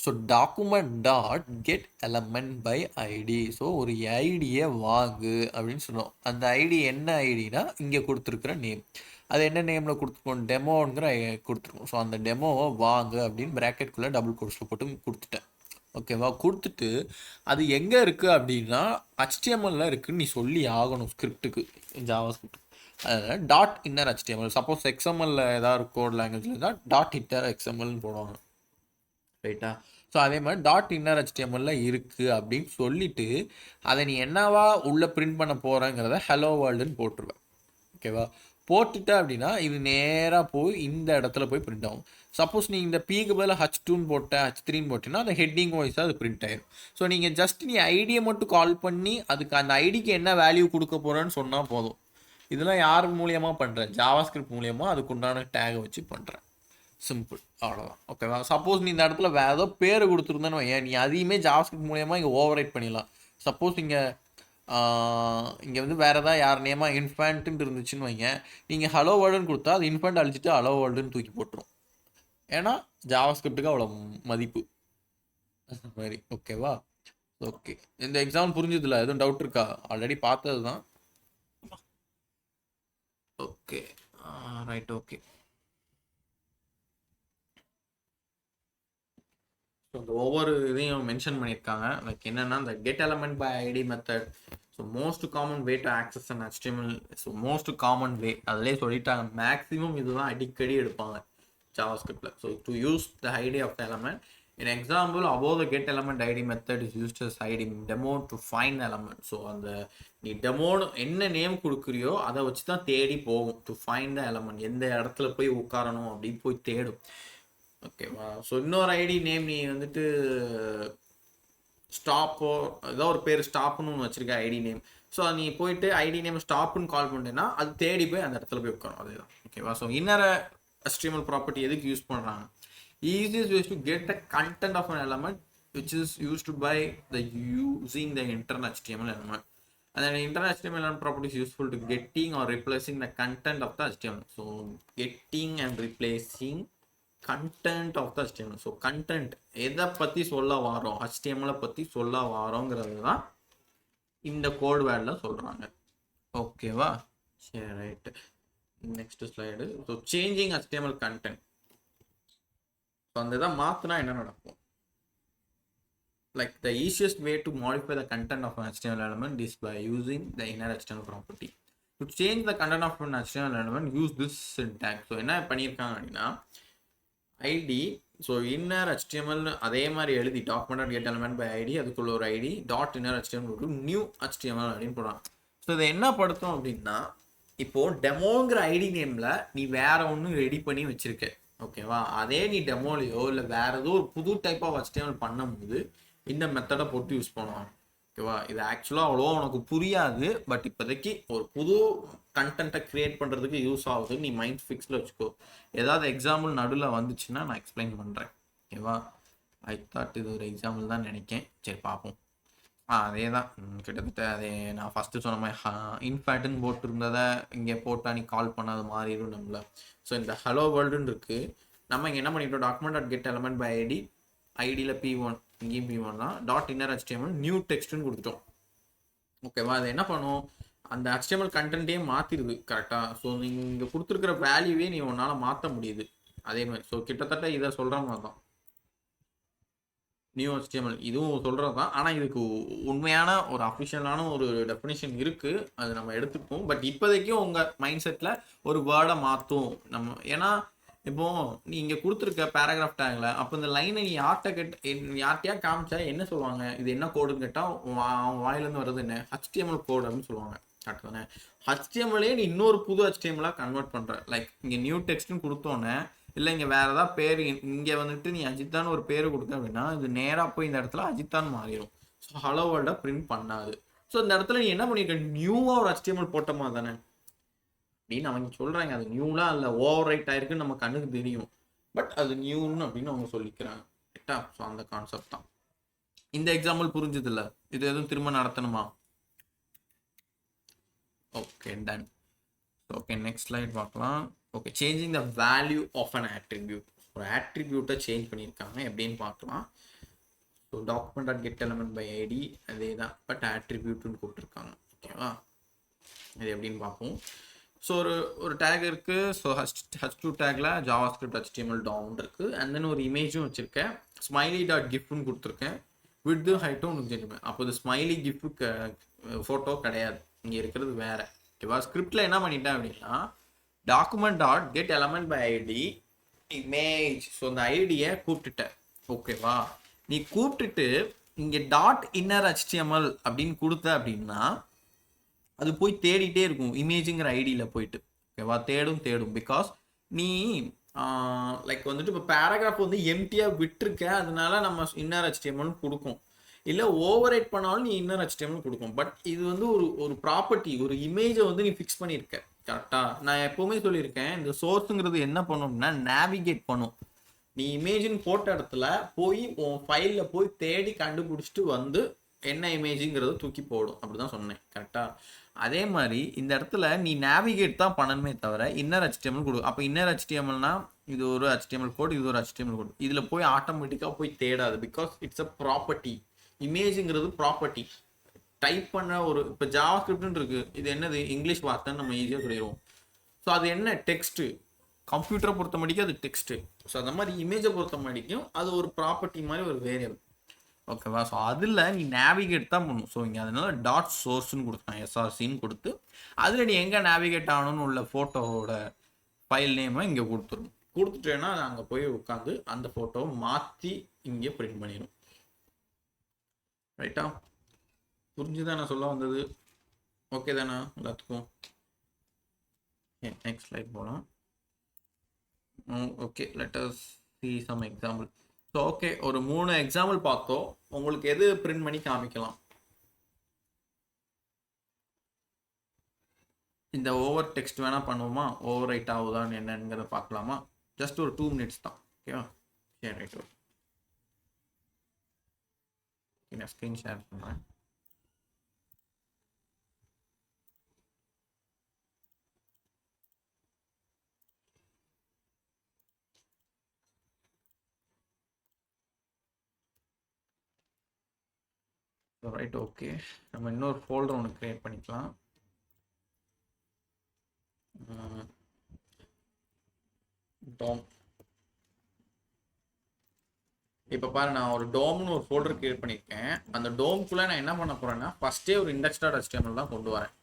So document dot get element by ID. So ஒரு ஐடியை வாங்கு அப்படின்னு சொன்னோம். அந்த ஐடி என்ன ஐடினா இங்கே கொடுத்துருக்குற நேம். அது என்ன நேமில் கொடுத்துருக்கோம், டெமோங்கிற கொடுத்துருக்கோம். ஸோ அந்த டெமோவை வாங்கு அப்படின்னு ப்ராக்கெட்குள்ளே டபுள் கோட்ஸில் போட்டு கொடுத்துட்டேன், ஓகேவா? கொடுத்துட்டு அது எங்கே இருக்குது அப்படின்னா HTML இருக்குதுன்னு நீ சொல்லி ஆகணும் ஸ்கிரிப்டுக்கு, ஜாவா ஸ்கிரிப்ட். அதனால் dot inner HTML. Suppose XML ஏதாவது கோட் லாங்குவேஜில் இருந்தால் டாட் இன்னர் XMLன்னு போடுவாங்க, ரைட்டா? ஸோ அதே மாதிரி டாட் இன்னர் HTML இருக்குது அப்படின்னு சொல்லிவிட்டு அதை நீ என்னவா உள்ளே பிரிண்ட் பண்ண போகிறேங்கிறத ஹலோ வேர்ல்டுன்னு போட்டுருவேன், ஓகேவா? போட்டுட்ட அப்படின்னா இது நேராக போய் இந்த இடத்துல போய் பிரிண்ட் ஆகும். சப்போஸ் நீ இந்த பீக்கு பதில் H2ன்னு போட்ட H3ன்னு போட்டிங்கன்னா அந்த ஹெட்டிங் வைஸாக அது பிரிண்ட் ஆயிடும். ஸோ நீங்கள் ஜஸ்ட் நீ ஐடியை மட்டும் கால் பண்ணி அதுக்கு அந்த ஐடிக்கு என்ன வேல்யூ கொடுக்க போகிறேன்னு சொன்னால் போதும். இதெல்லாம் யார் மூலியமாக பண்ணுறேன், ஜாவாஸ்கிரிப்ட் மூலியமாக அதுக்கு உண்டான டேகை வச்சு பண்ணுறேன், சிம்பிள், அவ்வளோதான், ஓகேவா? சப்போஸ் நீ இந்த இடத்துல வேறு ஏதோ பேர் கொடுத்துருந்தேன்னு ஏன் நீ அதையுமே ஜாவாஸ்கிரிப்ட் மூலியமாக இங்கே ஓவர் ரைட் பண்ணிடலாம். சப்போஸ் இங்கே வந்து வேறு ஏதாவது யார் நேமாக இன்ஃபேண்ட்டுன்னு இருந்துச்சுன்னு வைங்க, நீங்கள் ஹலோ வேர்ல்டுன்னு கொடுத்தா அது இன்ஃபேண்ட் அழிச்சிட்டு ஹலோ வேர்ல்டுன்னு தூக்கி போட்டுரும். ஏன்னா ஜாவாஸ்கிரிப்டுக்கு அவ்வளோ மதிப்பு, அந்த மாதிரி, ஓகேவா? ஓகே, இந்த எக்ஸாம்பிள் புரிஞ்சதில்ல, எதுவும் டவுட் இருக்கா? ஆல்ரெடி பார்த்தது தான். Okay, right, okay. ஸோ இந்த ஒவ்வொரு இதையும் மென்ஷன் பண்ணியிருக்காங்க. லைக் என்னென்னா இந்த get element by ID method. So most common way to access and HTML. So most common way அதிலே சொல்லிட்டாங்க. மேக்ஸிமம் இதுதான் அடிக்கடி எடுப்பாங்க ஜாவாஸ்கிரிப்டில். So to use the ID of the element. In example, above the get element ID method is used as ID demo to find the element. So அந்த நீ demo என்ன name கொடுக்குறியோ அதை வச்சு தான் தேடி போகும். டு ஃபைண்ட் த எலமெண்ட், எந்த இடத்துல போய் உட்காரணும் அப்படின்னு போய் தேடும், ஓகேவா? ஸோ இன்னொரு ஐடி நேம் நீ வந்துட்டு ஸ்டாப்போ ஏதோ ஒரு பேர் ஸ்டாப்னு ஒன்று வச்சிருக்க ஐடி நேம். ஸோ நீ போயிட்டு ஐடி நேம் ஸ்டாப்னு கால் பண்ணிட்டேன்னா அது தேடி போய் அந்த இடத்துல போய் உட்காரும், அதுதான், ஓகேவா? ஸோ இன்னர் HTML ப்ராப்பர்ட்டி எதுக்கு யூஸ் பண்ணுறாங்க? Easiest way is to get the content of an element which is used by the using the internal HTML element. And then internal HTML element property is useful to getting or replacing the content of the HTML. So getting and replacing content of the HTML. So content எதை பற்றி சொல்ல வாரோம், HTML பற்றி சொல்ல வாரோங்கிறது தான் இந்த code வேர்டில் சொல்கிறாங்க, ஓகேவா? சரி, right. Next slide. So changing HTML content. So அந்த இதை மாற்றினா என்ன நடக்கும்? Like the easiest way to modify the content of an HTML element is by using the inner HTML property. To change the content of an HTML element, use this syntax. So என்ன பண்ணியிருக்காங்க அப்படின்னா ID, so inner HTML அதே மாதிரி எழுதி document get element by ID, அதுக்குள்ள ஒரு ID dot inner HTML போட்டு new HTML அப்படின்னு போடுறாங்க. ஸோ இதை என்ன படுத்தும் அப்படின்னா இப்போது டெமோங்கிற ஐடி நேமில் நீ வேற ஒன்று ரெடி பண்ணி வச்சுருக்க, ஓகேவா? அதே நீ டெமோலையோ இல்லை வேறு ஏதோ ஒரு புது டைப் ஆஃப் HTML பண்ணும்போது இந்த மெத்தடை போட்டு யூஸ் பண்ணுவாங்க, ஓகேவா? இது ஆக்சுவலாக அவ்வளோ உனக்கு புரியாது. பட் இப்போதைக்கு ஒரு புது கண்டென்ட்டை க்ரியேட் பண்ணுறதுக்கு யூஸ் ஆகுது. நீ மைண்ட் ஃபிக்ஸில் வச்சுக்கோ. ஏதாவது எக்ஸாம்பிள் நடுவில் வந்துச்சுன்னா நான் எக்ஸ்பிளைன் பண்ணுறேன், ஓகேவா? ஐ தாட் இது ஒரு எக்ஸாம்பிள் தான் நினைக்கேன். சரி பார்ப்போம். அதே தான். கிட்டத்தட்ட அதே நான் ஃபஸ்ட்டு சொன்ன மாதிரி இன்ஃபேட்டுன்னு போட்டிருந்ததை இங்கே போட்டால் நீ கால் பண்ணாத மாறிடும் நம்மள. ஸோ இந்த ஹலோ வேர்ல்டுன்னு இருக்குது. நம்ம இங்கே என்ன பண்ணிட்டோம், document dot get element by ID, ஐடியில் P1 இங்கேயும் P1 தான், டாட் இன்னர் HTML நியூ டெக்ஸ்ட்னு கொடுத்துட்டோம். ஓகேவா, அது என்ன பண்ணும், அந்த HTML கண்டென்ட்டே மாற்றிடுது கரெக்டாக. ஸோ நீங்கள் இங்கே கொடுத்துருக்குற வேல்யூவே நீ உன்னால் மாற்ற முடியுது அதே மாதிரி. ஸோ கிட்டத்தட்ட இதை சொல்கிற மாதிரி தான் நியூ HTML இதுவும் சொல்கிறது தான். ஆனால் இதுக்கு உண்மையான ஒரு அஃபிஷியலான ஒரு டெஃபினிஷன் இருக்குது, அது நம்ம எடுத்துப்போம். பட் இப்போதைக்கும் உங்கள் மைண்ட் செட்டில் ஒரு வேர்டை மாற்றும் நம்ம. ஏன்னா இப்போ நீ இங்கே கொடுத்துருக்க பேராகிராஃப் டேங்கில் அப்போ இந்த லைனை நீ யார்கிட்டயா காமிச்சா என்ன சொல்லுவாங்க, இது என்ன கோடுன்னு கேட்டால் அவங்க வாயிலேருந்து வர்றது என்ன HTML கோடு அப்படின்னு சொல்லுவாங்க. கரெக்ட் தானே? HTMLே நீ இன்னொரு புது HTML-ஆக கன்வெர்ட் பண்ணுற. லைக் இங்கே நியூ டெக்ஸ்ட்னு கொடுத்தோன்னே, இல்லை இங்கே வேறு ஏதாவது பேர் இங்கே வந்துட்டு நீ அஜித்தான் ஒரு பேர் கொடுக்க அப்படின்னா இது நேராக போய் இந்த இடத்துல அஜித்தான் மாறிடும். ஸோ ஹலோ வேர்ல்டை பிரிண்ட் பண்ணாது. ஸோ இந்த இடத்துல நீ என்ன பண்ணியிருக்க, நியூவாக ஒரு HTML போட்டோமா தானே அப்படின்னு அவங்க சொல்கிறாங்க. அது நியூலாம் இல்லை, ஓவர் ரைட் ஆயிருக்குன்னு நம்ம கண்ணுக்கு தெரியும். பட் அது நியூன்னு அப்படின்னு அவங்க சொல்லிக்கிறாங்க. கரெக்டா? ஸோ அந்த கான்செப்ட் தான். இந்த எக்ஸாம்பிள் புரிஞ்சது இல்லை, இது எதுவும் திரும்ப நடத்தணுமா? Okay, done. Okay, next slide பார்க்கலாம். Okay, changing the value of an attribute. ஒரு ஆட்ரிபியூட்டை சேஞ்ச் பண்ணியிருக்காங்க எப்படின்னு பார்க்கலாம். So document dot get element by ID அதே தான், பட் ஆட்ரிபியூட்னு கூப்பிட்டுருக்காங்க. ஓகேவா, இது எப்படின்னு பார்ப்போம். ஸோ ஒரு டேக் இருக்குது. ஸோ H2 டேக்கில் JavaScript HTML டவுன் இருக்குது. அண்ட் தென் ஒரு இமேஜும் வச்சுருக்கேன். ஸ்மைலி டாட் கிஃப்ட்னு கொடுத்துருக்கேன். வித்து ஹைட்டும் உனக்கு தெரிஞ்சுப்பேன். அப்போ இது ஸ்மைலி கிஃப்ட் ஃபோட்டோ கிடையாது, இங்கே இருக்கிறது வேறு. ஓகேவா, ஸ்கிரிப்டில் என்ன பண்ணிட்டேன் அப்படின்னா document dot get element by ID image. So அந்த ஐடியை கூப்பிட்டுட்டேன். ஓகேவா, நீ கூப்பிட்டுட்டு இங்கே டாட் இன்னர் HTML அப்படின்னு கொடுத்த அப்படின்னா அது போய் தேடிட்டே இருக்கும் இமேஜுங்கிற ஐடியில் போயிட்டு. ஓகேவா, தேடும். பிகாஸ் நீ லைக் வந்துட்டு இப்போ பேராகிராஃப் வந்து எம்டியாக விட்டுருக்க, அதனால நம்ம இன்னர் HTML கொடுக்கும். இல்லை ஓவர் ரைட் பண்ணாலும் நீ இன்னர் HTML கொடுக்கும். பட் இது வந்து ஒரு ப்ராப்பர்ட்டி, ஒரு இமேஜை வந்து நீ ஃபிக்ஸ் பண்ணியிருக்க. கரெக்டாக, நான் எப்போவுமே சொல்லியிருக்கேன், இந்த சோர்ஸுங்கிறது என்ன பண்ணும்னா நேவிகேட் பண்ணும். நீ இமேஜின் போட்ட இடத்துல போய் உன் ஃபைலில் போய் தேடி கண்டுபிடிச்சிட்டு வந்து என்ன இமேஜுங்கிறத தூக்கி போடும். அப்படி தான் சொன்னேன். கரெக்டாக, அதே மாதிரி இந்த இடத்துல நீ நேவிகேட் தான் பண்ணணுமே தவிர இன்னர் HTML கொடு. அப்போ இன்னர் HTMLனா இது ஒரு HTML கோட், இது ஒரு HTML கோட். இதில் போய் ஆட்டோமேட்டிக்காக போய் தேடாது. Because it's a property. இமேஜுங்கிறது ப்ராப்பர்ட்டி. டைப் பண்ண ஒரு இப்போ JavaScriptன்னு இருக்குது, இது என்னது இங்கிலீஷ் வார்த்தைன்னு நம்ம ஈஸியாக சொல்லிடுவோம். ஸோ அது என்ன டெக்ஸ்ட்டு, கம்ப்யூட்டரை பொறுத்த முடிக்கும் அது டெக்ஸ்ட்டு. ஸோ அந்த மாதிரி இமேஜை பொறுத்த முடிக்கும் அது ஒரு ப்ராப்பர்ட்டி மாதிரி ஒரு வேரியபிள். ஓகேவா, ஸோ அதில் நீ நேவிகேட் தான் பண்ணும். ஸோ இங்கே அதனால டாட் சோர்ஸ்ன்னு கொடுத்தான், SRCன்னு கொடுத்து அதில் நீ எங்கே நேவிகேட் ஆகணும்னு உள்ள ஃபோட்டோவோட ஃபைல் நேமை இங்கே கொடுத்துட்டேன்னா அது அங்கே போய் உட்காந்து அந்த ஃபோட்டோவை மாற்றி இங்கே பிரிண்ட் பண்ணிடும். ரைட்டா, புரிஞ்சுதான் நான் சொல்ல வந்தது? ஓகே தானே எல்லாத்துக்கும்? நெக்ஸ்ட் ஸ்லைட் போகலாம். Okay, let us see some example. So okay, ஒரு 3 எக்ஸாம்பிள் பார்த்தோம். உங்களுக்கு எது பிரிண்ட் பண்ணி காமிக்கலாம்? இந்த ஓவர் டெக்ஸ்ட் வேணால் பண்ணுவோமா, ஓவர் ரைட் ஆகுதான்னு என்னங்கிறத பார்க்கலாமா? ஜஸ்ட் ஒரு 2 minutes தான். ஓகேவா, சரி ரைட். ஓகே, நான் ஸ்க்ரீன் ஷேர் பண்ணுறேன். ரைட், ஓகே, நம்ம இன்னொரு ஃபோல்டர் ஒன்று க்ரியேட் பண்ணிக்கலாம். டோம். இப்போ பாரு, நான் ஒரு டோம்னு ஒரு ஃபோல்டர் க்ரியேட் பண்ணியிருக்கேன். அந்த டோம்குள்ளே நான் என்ன பண்ண போகிறேன்னா ஃபஸ்ட்டே ஒரு index.html தான் கொண்டு வரேன்.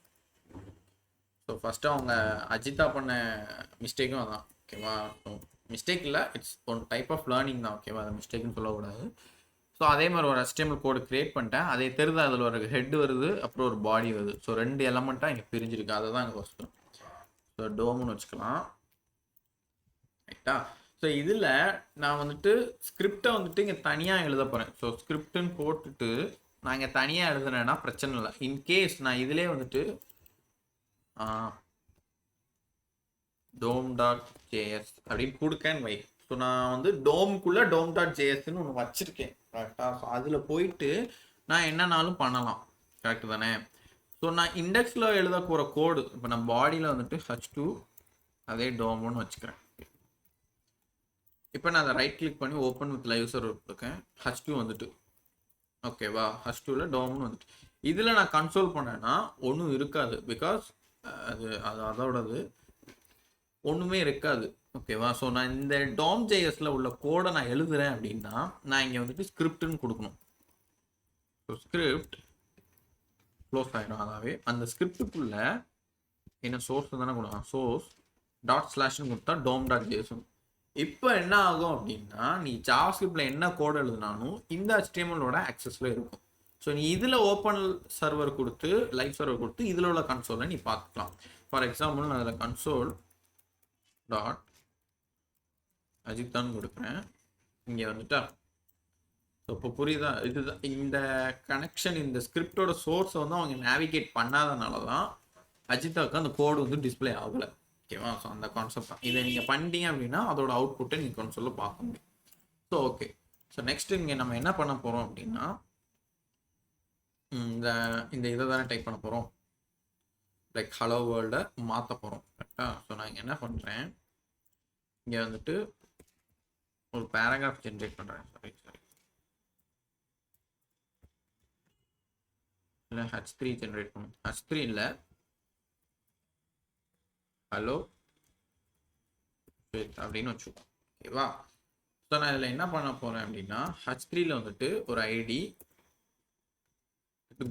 ஸோ ஃபஸ்ட்டு அவங்க அஜிதா பண்ண மிஸ்டேக்கும் அதான். ஓகேவா, மிஸ்டேக் இல்லை, it's one type of learning தான். ஓகேவா, அதை மிஸ்டேக்னு சொல்லக்கூடாது. ஸோ அதே மாதிரி ஒரு HTML கோடு க்ரியேட் பண்ணிட்டேன். அதே தெரியுது, அதில் ஒரு ஹெட் வருது, அப்புறம் ஒரு பாடி வருது. ஸோ 2 எலமெண்ட்டாக எனக்கு பிரிஞ்சிருக்கு. அதை தான் எனக்கு வச்சுக்கணும். ஸோ டோம்னு வச்சுக்கலாம். ரைட்டா, ஸோ இதில் நான் வந்துட்டு ஸ்கிரிப்டை வந்துட்டு இங்கே தனியாக எழுத போகிறேன். ஸோ ஸ்கிரிப்டுன்னு போட்டுட்டு நான் இங்கே தனியாக எழுதுனேன்னா பிரச்சனை இல்லை. இன்கேஸ் நான் இதிலே வந்துட்டு dom.js அப்படின்னு கொடுக்கன்னு வை. ஸோ நான் வந்து டோம்குள்ளே டோம் டாட் ஜேஎஸ்ன்னு ஒன்று வச்சுருக்கேன் கரெக்டாக. ஸோ அதில் போயிட்டு நான் என்னன்னாலும் பண்ணலாம், கரெக்டு தானே. ஸோ நான் இண்டெக்ஸில் எழுத போகிற கோடு இப்போ நான் பாடியில் வந்துட்டு H2 அதே டோம்னு வச்சுக்கிறேன். இப்போ நான் அதை ரைட் கிளிக் பண்ணி ஓப்பன் வித் லைவ் சர்வர் கொடுக்கேன். H2 வந்துட்டு ஓகேவா, H2வில் டோம்னு வந்துட்டு. இதில் நான் கன்சோல் பண்ணேன்னா ஒன்றும் இருக்காது, பிகாஸ் அதோடது ஒன்றுமே இருக்காது. ஓகேவா. ஸோ நான் இந்த டோம் ஜேஎஸில் உள்ள கோடை நான் எழுதுறேன் அப்படின்னா நான் இங்கே வந்துட்டு ஸ்கிரிப்ட்னு கொடுக்கணும். ஸோ ஸ்கிரிப்ட் க்ளோஸ் ஆகிடும். அதாவே அந்த ஸ்கிரிப்டுக்குள்ள என்ன சோர்ஸ் தானே கொடுக்கலாம், சோர்ஸ் டாட் ஸ்லாஷ்னு கொடுத்தா டோம் டாட் ஜேஎஸ். இப்போ என்ன ஆகும் அப்படின்னா நீ ஜாவாஸ்கிரிப்ட்ல என்ன கோட் எழுதினாலும் இந்த HTML-ஓட ஆக்சஸில் இருக்கும். ஸோ நீ இதில் ஓப்பன் சர்வர் கொடுத்து லைவ் சர்வர் கொடுத்து இதில் உள்ள கன்சோலை நீ பார்த்துக்கலாம். ஃபார் எக்ஸாம்பிள் நான் அதில் கன்சோல் டாட் அஜித்தான் கொடுக்குறேன். இங்கே வந்துட்டா. ஸோ இப்போ புரியுதா, இதுதான் இந்த கனெக்ஷன். இந்த ஸ்கிரிப்டோட சோர்ஸை வந்து அவங்க நேவிகேட் பண்ணாதனால தான் அஜித்தாவுக்கு அந்த கோடு வந்து டிஸ்பிளே ஆகலை. ஓகேவா. ஸோ அந்த கான்செப்ட் தான். இதை நீங்கள் பண்ணிட்டீங்க அப்படின்னா அதோட அவுட்புட்டை நீங்கள் கன்சோலில் பார்க்க முடியும். So okay. ஸோ நெக்ஸ்ட் இங்கே நம்ம என்ன பண்ண போகிறோம் அப்படின்னா இந்த இதை தானே டைப் பண்ண போகிறோம், லைக் ஹலோ வேர்ல்டை மாற்ற போகிறோம் கரெக்டாக. ஸோ நான் இங்கே என்ன பண்ணுறேன், இங்கே வந்துட்டு ஒரு பேராகிராஃப் ஜென்ரேட் பண்ணுறேன். சாரி இல்லை, H3 ஜென்ரேட் பண்ணும். H3 இல்லை, ஹலோ அப்படின்னு வச்சுக்கோம். ஓகேவா. ஸோ நான் இதில் என்ன பண்ண போகிறேன் அப்படின்னா H3ல வந்துட்டு ஒரு ஐடி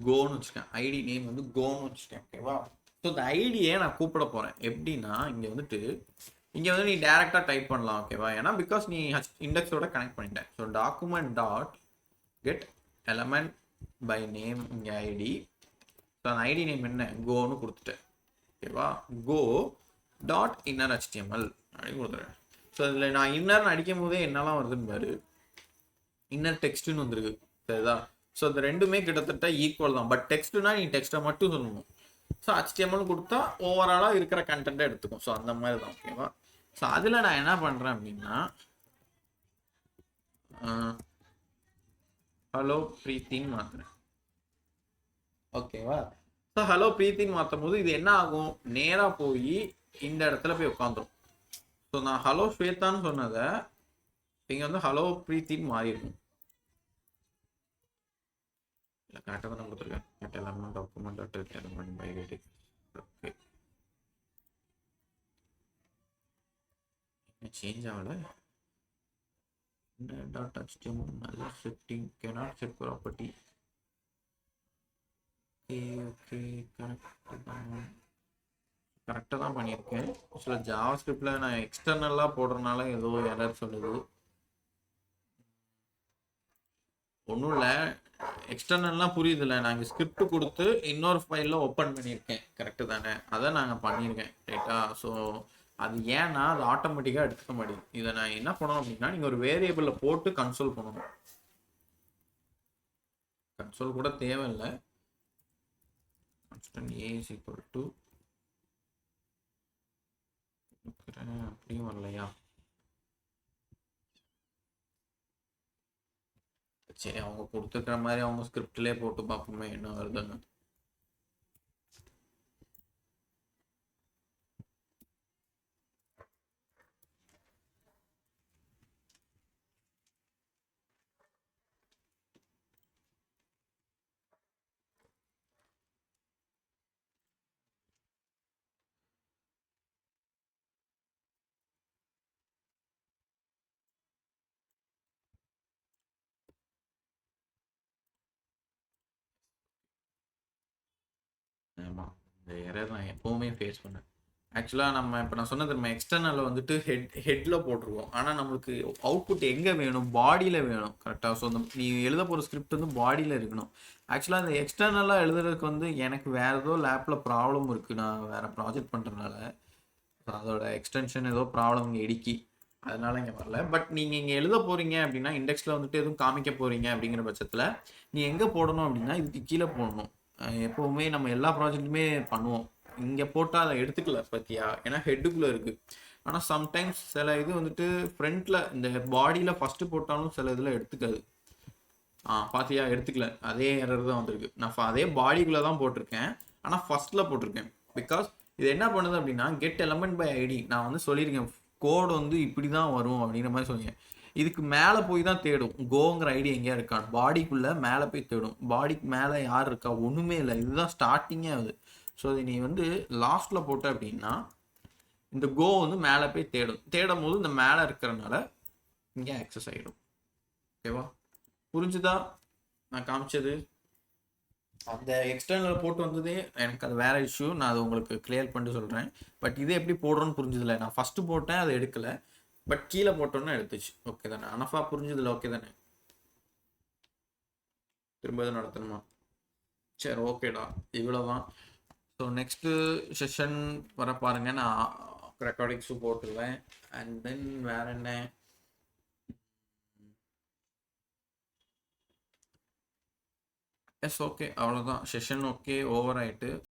கோன்னு வச்சுக்கேன். ஐடி நேம் வந்து கோன்னு வச்சுக்கேன். ஓகேவா. ஸோ இந்த ஐடியை நான் கூப்பிட போகிறேன் எப்படின்னா இங்கே வந்துட்டு இங்கே வந்து நீ டேரெக்டாக டைப் பண்ணலாம். ஓகேவா. ஏன்னா பிகாஸ் நீ இண்டெக்ஸோட கனெக்ட் பண்ணிட்டேன். So document dot get element by name இங்கே ஐடி. ஸோ அந்த ஐடி நேம் என்ன கோன்னு கொடுத்துட்டேன். ஓகேவா. கோ டாட் இன்னர் HTML அப்படின்னு கொடுத்துறேன். ஸோ இதில் நான் இன்னர்னு அடிக்கும் போதே என்னெல்லாம் வருதுன்னு பாரு, இன்னர் டெக்ஸ்ட்டுன்னு வந்துருக்கு. சரிதா. ஸோ அது ரெண்டுமே கிட்டத்தட்ட ஈக்குவல் தான். பட் டெக்ஸ்ட்னா நீ டெக்ஸ்ட்டை மட்டும் சொல்லணும். ஸோ HTML கொடுத்தா ஓவராலாக இருக்கிற கண்டென்ட்டை எடுத்துக்கும். ஸோ அந்த மாதிரி தான். ஓகேவா. ஸோ அதில் நான் என்ன பண்ணுறேன் அப்படின்னா ஹலோ பிரீத்தின்னு மாற்றுறேன். ஓகேவா. ஸோ ஹலோ பிரீத்தின்னு மாற்றும் போது இது என்ன ஆகும், நேராக போய் இந்த இடத்துல போய் உட்காந்துரும். ஸோ நான் ஹலோ ஸ்வேதான்னு சொன்னதை இங்கே வந்து ஹலோ பிரீத்தின்னு மாறிடும். இல்லை கரெக்டாக தான் கொடுத்துருக்கேன். Correct element document dot element by ID. Okay, change ஆகலை. டாட் HTML நல்ல setting cannot set property. Okay கரெக்டாக தான் பண்ணியிருக்கேன். சில ஜாவாஸ்கிரிப்டில் நான் எக்ஸ்டர்னலாக போடுறதுனால ஏதோ எரர் சொல்லுது. ஒன்றும் இல்லை, எக்ஸ்டர்னல்லாம் புரியுதில்ல. நாங்கள் ஸ்கிரிப்ட் கொடுத்து இன்னொரு ஃபைலில் ஓப்பன் பண்ணியிருக்கேன். கரெக்டு தானே, அதை நாங்கள் பண்ணியிருக்கேன். ரைட்டா. ஸோ அது ஏன்னா அது ஆட்டோமேட்டிக்காக எடுத்துக்க மாட்டேங்குது. இதை நான் என்ன பண்ணணும் அப்படின்னா நீங்கள் ஒரு வேரியபிளில் போட்டு கன்சோல் பண்ணணும். கன்சோல் கூட தேவையில்லை. constant a is equal to அப்படியும் வரலையா. சரி, அவங்க கொடுத்துருக்கிற மாதிரி அவங்க ஸ்கிரிப்ட்லேயே போட்டு பார்ப்போமே என்ன வருதுன்னு. ஆமாம், இந்த எரர் நான் எப்போவுமே ஃபேஸ் பண்ணேன். ஆக்சுவலாக நம்ம இப்போ நான் சொன்னது நம்ம எக்ஸ்டர்னலில் வந்துட்டு ஹெட்டில் போட்டிருக்கோம். ஆனால் நம்மளுக்கு அவுட்புட் எங்கே வேணும், பாடியில் வேணும். கரெக்டாக. ஸோ அந்த நீ எழுத போகிற ஸ்கிரிப்ட் வந்து பாடியில் இருக்கணும். ஆக்சுவலாக அந்த எக்ஸ்டர்னலாக எழுதுறதுக்கு வந்து எனக்கு வேறு ஏதோ லேப்பில் ப்ராப்ளம் இருக்குது. நான் வேறு ப்ராஜெக்ட் பண்ணுறதுனால அதோட எக்ஸ்டென்ஷன் ஏதோ ப்ராப்ளம் இங்கே இடிக்கி, அதனால இங்கே வரல. பட் நீங்கள் இங்கே எழுத போகிறீங்க அப்படின்னா இண்டெக்ஸில் வந்துட்டு எதுவும் காமிக்க போகிறீங்க அப்படிங்கிற பட்சத்தில் நீ எங்கே போடணும் அப்படின்னா இதுக்கு கீழே போடணும். எப்போவுமே நம்ம எல்லா ப்ராஜெக்ட்டுமே பண்ணுவோம். இங்கே போட்டால் அதை எடுத்துக்கல பற்றியா, ஏன்னா ஹெட்டுக்குள்ளே இருக்குது. ஆனால் சம்டைம்ஸ் சில இது வந்துட்டு ஃப்ரண்ட்டில் இந்த பாடியில் ஃபஸ்ட்டு போட்டாலும் சில இதில் எடுத்துக்காது. பாத்தியா எடுத்துக்கல, அதே எரர் தான் வந்திருக்கு. நான் அதே பாடிக்குள்ளே தான் போட்டிருக்கேன், ஆனால் ஃபஸ்ட்டில் போட்டிருக்கேன். பிகாஸ் இது என்ன பண்ணுது அப்படின்னா கெட் எலமெண்ட் பை ஐடி நான் வந்து சொல்லியிருக்கேன், கோடு வந்து இப்படி தான் வரும் அப்படிங்கிற மாதிரி சொல்லியிருக்கேன். இதுக்கு மேலே போய் தான் தேடும், கோங்கிற ஐடி எங்கேயா இருக்கா, பாடிக்குள்ளே மேலே போய் தேடும். பாடிக்கு மேலே யார் இருக்கா, ஒன்றுமே இல்லை. இதுதான் ஸ்டார்டிங்கே ஆகுது. ஸோ இது நீ வந்து லாஸ்ட்டில் போட்ட அப்படின்னா இந்த கோ வந்து மேலே போய் தேடும் போது இந்த மேலே இருக்கிறனால இங்கே ஆக்சஸ் ஆகிடும். ஓகேவா, புரிஞ்சுதா நான் காமிச்சது? அந்த எக்ஸ்டர்னல் போட்டு வந்ததே எனக்கு அது வேற இஷ்யூ, நான் அது உங்களுக்கு கிளியர் பண்ணிட்டு சொல்கிறேன். பட் இது எப்படி போடுறோன்னு புரிஞ்சுதில்ல. நான் ஃபஸ்ட்டு போட்டேன், அதை எடுக்கலை, பட் கீழே போட்டோன்னா எடுத்துச்சு. ஓகே தானே அனஃபா, புரிஞ்சுதில்ல? ஓகே தானே, திரும்ப எதுவும் நடத்தணுமா? சரி ஓகேடா, இவ்வளோதான். ஸோ நெக்ஸ்ட்டு செஷன் வர பாருங்கள், நான் ரெக்கார்டிங்ஸும் போட்டுருவேன். அண்ட் தென் வேற என்ன, எஸ் ஓகே, அவ்வளோதான். செஷன் ஓகே, ஓவர் ஆகிட்டு